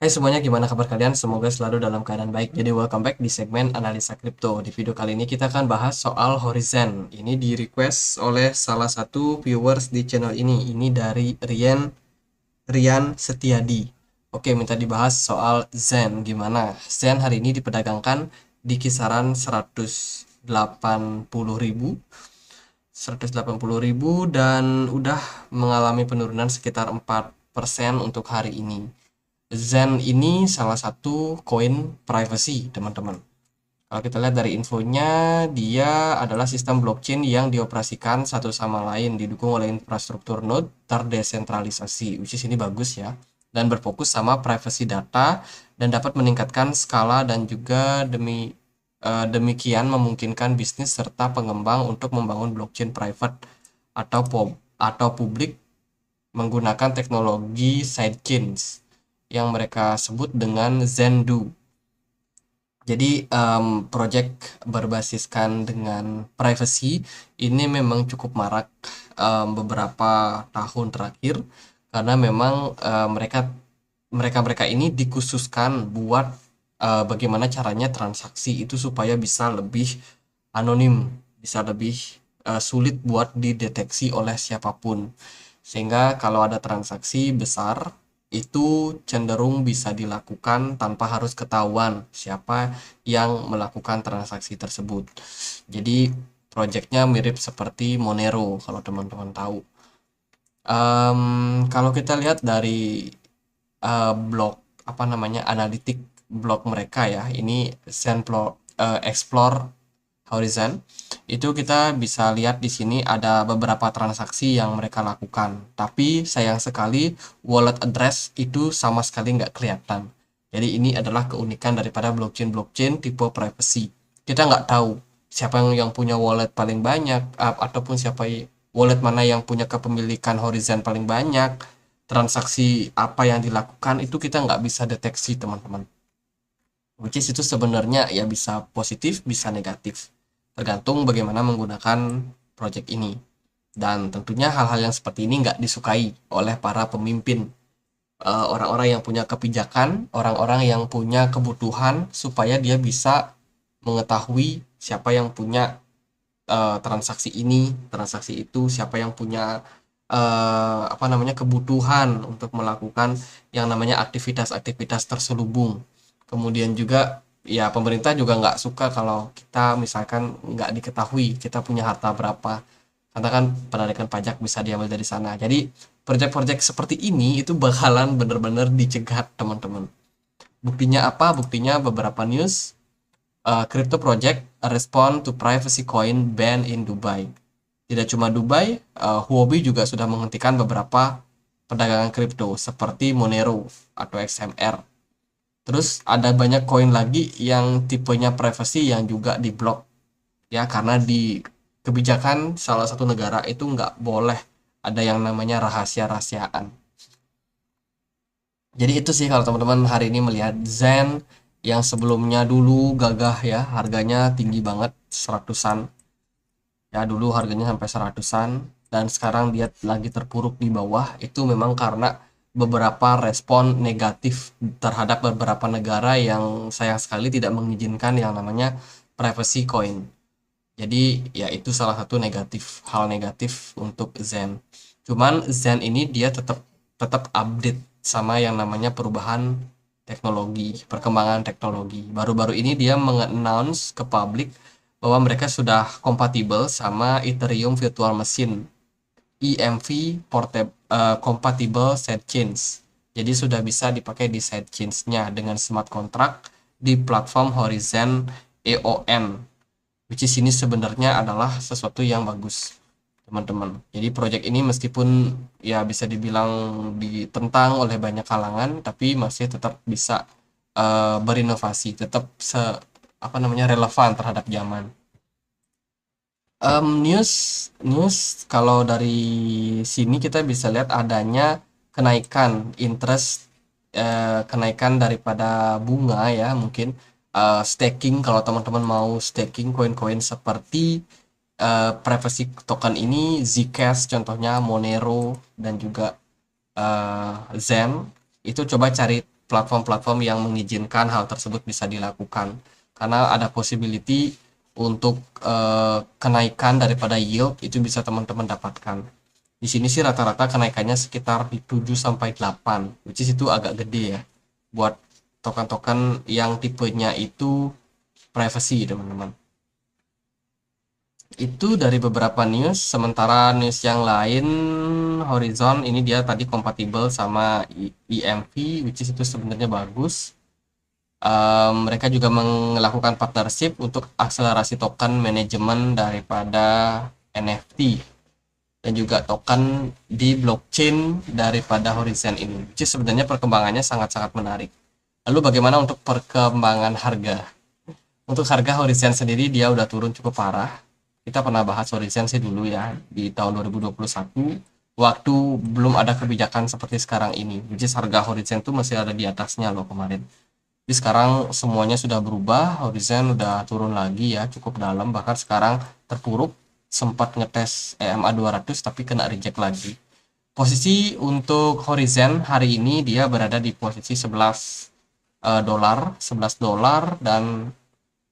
Hai semuanya, gimana kabar kalian? Semoga selalu dalam keadaan baik. Jadi welcome back di segmen analisa kripto. Di video kali ini kita akan bahas soal Horizon. Ini di request oleh salah satu viewers di channel ini. Ini dari Rian Setiadi. Oke, minta dibahas soal Zen. Gimana? Zen hari ini diperdagangkan di kisaran 180.000, 180.000 dan udah mengalami penurunan sekitar 4% untuk hari ini. Zen ini salah satu koin privacy, teman-teman. Kalau kita lihat dari infonya, dia adalah sistem blockchain yang dioperasikan satu sama lain, didukung oleh infrastruktur node terdesentralisasi, which is ini bagus ya, dan berfokus sama privacy data dan dapat meningkatkan skala dan juga demikian memungkinkan bisnis serta pengembang untuk membangun blockchain private atau publik menggunakan teknologi sidechains yang mereka sebut dengan Zendu. Jadi project berbasiskan dengan privacy ini memang cukup marak beberapa tahun terakhir, karena memang mereka ini dikhususkan buat bagaimana caranya transaksi itu supaya bisa lebih anonim, bisa lebih sulit buat dideteksi oleh siapapun. Sehingga kalau ada transaksi besar itu cenderung bisa dilakukan tanpa harus ketahuan siapa yang melakukan transaksi tersebut. Jadi proyeknya mirip seperti Monero kalau teman-teman tahu. Kalau kita lihat dari blog apa namanya analitik blog mereka ya, ini Explore Horizon, itu kita bisa lihat di sini ada beberapa transaksi yang mereka lakukan, tapi sayang sekali wallet address itu sama sekali nggak kelihatan. Jadi ini adalah keunikan daripada blockchain tipe privacy. Kita nggak tahu siapa yang punya wallet paling banyak, ataupun wallet mana yang punya kepemilikan Horizon paling banyak, transaksi apa yang dilakukan itu kita nggak bisa deteksi, teman-teman. Which is itu sebenarnya ya bisa positif, bisa negatif. Tergantung bagaimana menggunakan project ini. Dan tentunya hal-hal yang seperti ini nggak disukai oleh para pemimpin. Orang-orang yang punya kebijakan, orang-orang yang punya kebutuhan supaya dia bisa mengetahui siapa yang punya transaksi ini, transaksi itu, siapa yang punya apa namanya kebutuhan untuk melakukan yang namanya aktivitas-aktivitas terselubung. Kemudian juga ya pemerintah juga nggak suka kalau kita misalkan nggak diketahui kita punya harta berapa, karena kan penarikan pajak bisa diambil dari sana. Jadi proyek-proyek seperti ini itu bakalan bener-bener dicegat, teman-teman. Buktinya apa? Buktinya beberapa news. Crypto project respond to privacy coin ban in Dubai. Tidak cuma Dubai, Huobi juga sudah menghentikan beberapa perdagangan kripto seperti Monero atau XMR. Terus ada banyak koin lagi yang tipenya privacy yang juga diblok ya, karena di kebijakan salah satu negara itu nggak boleh ada yang namanya rahasia-rahasiaan. Jadi itu sih kalau teman-teman hari ini melihat Zen yang sebelumnya dulu gagah ya, harganya tinggi banget, seratusan. Ya dulu harganya sampai seratusan dan sekarang dia lagi terpuruk di bawah. Itu memang karena beberapa respon negatif terhadap beberapa negara yang sayang sekali tidak mengizinkan yang namanya privacy coin. Jadi ya itu salah satu hal negatif untuk Zen. Cuman Zen ini dia tetap tetap update sama yang namanya perubahan teknologi, perkembangan teknologi. Baru-baru ini dia mengannounce ke publik bahwa mereka sudah kompatibel sama Ethereum Virtual Machine, EMV Compatible Sidechains. Jadi sudah bisa dipakai di sidechains-nya dengan smart contract di platform Horizon EON, which is ini sebenarnya adalah sesuatu yang bagus, teman-teman. Jadi project ini meskipun ya bisa dibilang ditentang oleh banyak kalangan, tapi masih tetap bisa berinovasi, tetap apa namanya relevan terhadap zaman. News news kalau dari sini kita bisa lihat adanya kenaikan interest, kenaikan daripada bunga ya, mungkin staking kalau teman-teman mau staking koin-koin seperti privacy token ini, Zcash contohnya, Monero dan juga Zen, itu coba cari platform-platform yang mengizinkan hal tersebut bisa dilakukan. Karena ada possibility untuk kenaikan daripada yield itu bisa teman-teman dapatkan. Di sini sih rata-rata kenaikannya sekitar di 7 sampai 8, which is itu agak gede ya. Buat token-token yang tipenya itu privacy, teman-teman. Itu dari beberapa news. Sementara news yang lain, Horizon ini dia tadi kompatibel sama EMV, which is itu sebenarnya bagus. Mereka juga melakukan partnership untuk akselerasi token manajemen daripada NFT dan juga token di blockchain daripada Horizon ini, which is sebenarnya perkembangannya sangat-sangat menarik. Lalu bagaimana untuk perkembangan harga? Untuk harga Horizon sendiri dia udah turun cukup parah. Kita pernah bahas Horizon sih dulu ya di tahun 2021 waktu belum ada kebijakan seperti sekarang ini, which is harga Horizon tuh masih ada di atasnya loh kemarin. Jadi sekarang semuanya sudah berubah, Horizon udah turun lagi ya, cukup dalam, bahkan sekarang terpuruk, sempat ngetes EMA 200 tapi kena reject lagi. Posisi untuk Horizon hari ini dia berada di posisi 11 dolar, 11 dolar, dan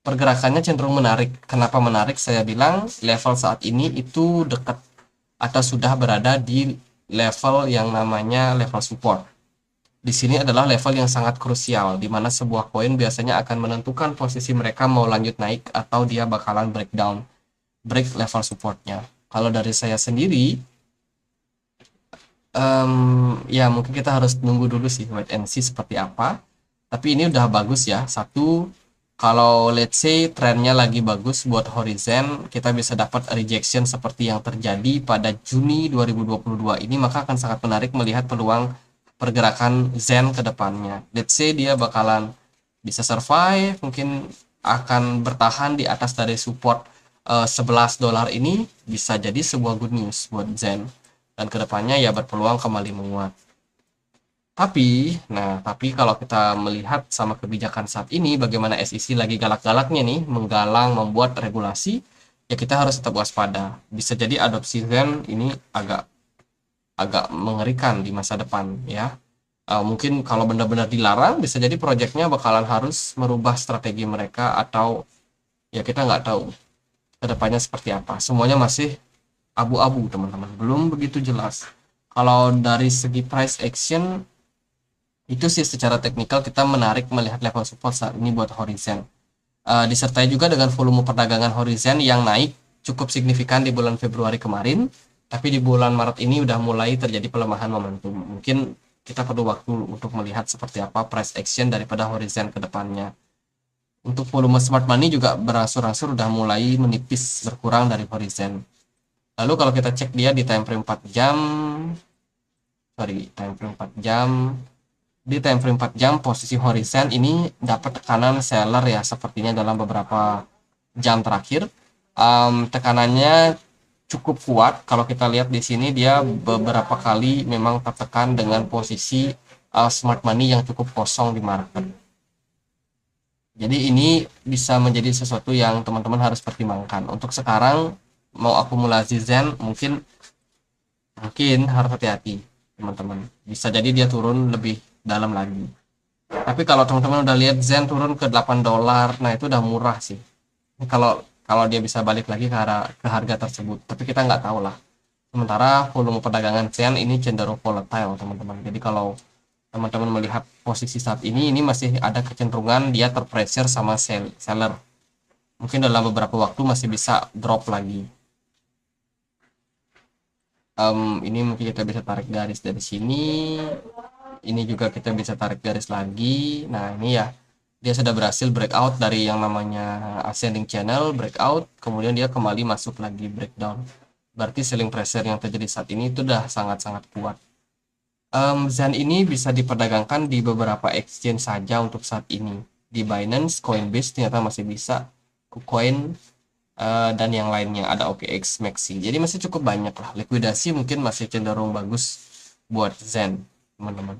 pergerakannya cenderung menarik. Kenapa menarik? Saya bilang level saat ini itu dekat atau sudah berada di level yang namanya level support. Di sini adalah level yang sangat krusial, di mana sebuah koin biasanya akan menentukan posisi mereka mau lanjut naik atau dia bakalan breakdown, break level supportnya. Kalau dari saya sendiri, ya mungkin kita harus nunggu dulu sih, wait and see seperti apa. Tapi ini udah bagus ya. Satu, kalau let's say trennya lagi bagus buat Horizon, kita bisa dapat rejection seperti yang terjadi pada Juni 2022 ini, maka akan sangat menarik melihat peluang pergerakan Zen ke depannya. Let's say dia bakalan bisa survive, mungkin akan bertahan di atas dari support 11 dolar ini, bisa jadi sebuah good news buat Zen. Dan kedepannya ya berpeluang kembali menguat. Tapi kalau kita melihat sama kebijakan saat ini, bagaimana SEC lagi galak-galaknya nih menggalang membuat regulasi, ya kita harus tetap waspada. Bisa jadi adopsi Zen ini agak mengerikan di masa depan ya. Mungkin kalau benar-benar dilarang, bisa jadi proyeknya bakalan harus merubah strategi mereka, atau ya kita nggak tahu kedepannya seperti apa. Semuanya masih abu-abu teman-teman, belum begitu jelas. Kalau dari segi price action itu sih secara teknikal kita menarik melihat level support saat ini buat Horizon. Disertai juga dengan volume perdagangan Horizon yang naik cukup signifikan di bulan Februari kemarin, tapi di bulan Maret ini udah mulai terjadi pelemahan momentum. Mungkin kita perlu waktu untuk melihat seperti apa price action daripada Horizon ke depannya. Untuk volume smart money juga berangsur-angsur udah mulai menipis, berkurang dari Horizon. Lalu kalau kita cek dia di time frame 4 jam, di time frame 4 jam posisi Horizon ini dapat tekanan seller ya sepertinya dalam beberapa jam terakhir. Tekanannya cukup kuat. Kalau kita lihat di sini dia beberapa kali memang tertekan dengan posisi smart money yang cukup kosong di market. Jadi ini bisa menjadi sesuatu yang teman-teman harus pertimbangkan. Untuk sekarang mau akumulasi Zen mungkin harus hati-hati teman-teman. Bisa jadi dia turun lebih dalam lagi. Tapi kalau teman-teman udah lihat Zen turun ke 8 dolar, nah itu udah murah sih. Kalau dia bisa balik lagi ke harga tersebut, tapi kita nggak tahu lah. Sementara volume perdagangan Zen ini cenderung volatile teman-teman. Jadi kalau teman-teman melihat posisi saat ini masih ada kecenderungan dia terpressure sama seller. Mungkin dalam beberapa waktu masih bisa drop lagi. Ini mungkin kita bisa tarik garis dari sini. Ini juga kita bisa tarik garis lagi. Nah ini ya, dia sudah berhasil breakout dari yang namanya ascending channel, breakout, kemudian dia kembali masuk lagi breakdown. Berarti selling pressure yang terjadi saat ini itu udah sangat-sangat kuat. Zen ini bisa diperdagangkan di beberapa exchange saja untuk saat ini. Di Binance, Coinbase ternyata masih bisa, KuCoin, dan yang lainnya ada OKX, Maxi. Jadi masih cukup banyak lah. Likuidasi mungkin masih cenderung bagus buat Zen, teman-teman.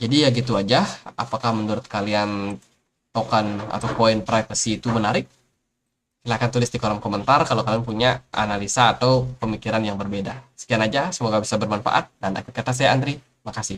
Jadi ya gitu aja. Apakah menurut kalian token atau koin privacy itu menarik? Silahkan tulis di kolom komentar kalau kalian punya analisa atau pemikiran yang berbeda. Sekian aja, semoga bisa bermanfaat. Dan akhir kata saya Andri, makasih.